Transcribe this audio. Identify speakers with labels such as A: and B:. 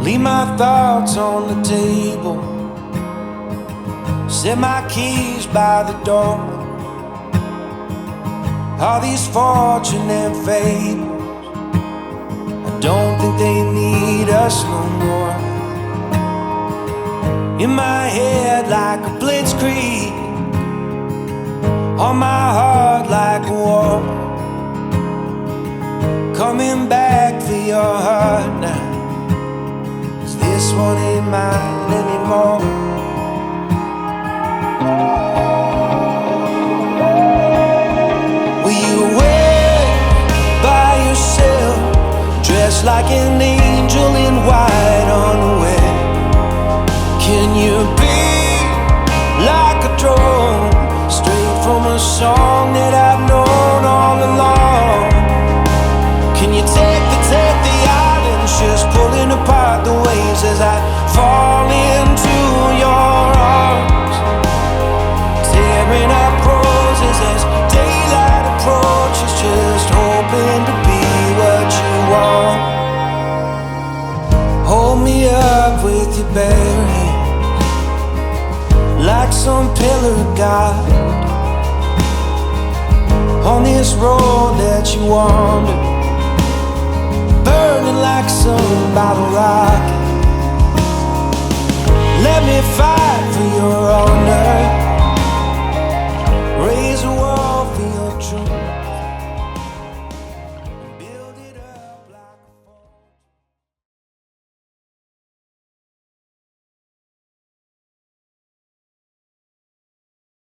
A: Leave my thoughts on the table, set my keys by the door. All these fortune and fables, I don't think they need us no more. In my head like a blitzkrieg, on my heart like a war. Coming back for your heart now, 'cause this one ain't mine anymore. Were you away by yourself, dressed like an angel in white on the way? Can you be like a drone, straight from a song that I've known all along? Can you take the islands, just pulling apart the waves as I fall into your arms, tearing up roses as daylight approaches, just hoping to be what you want. Hold me up with your bare hands, like some pillar of God, on this road that you wander, burning like some bottle rocket. Let me fight for your honor.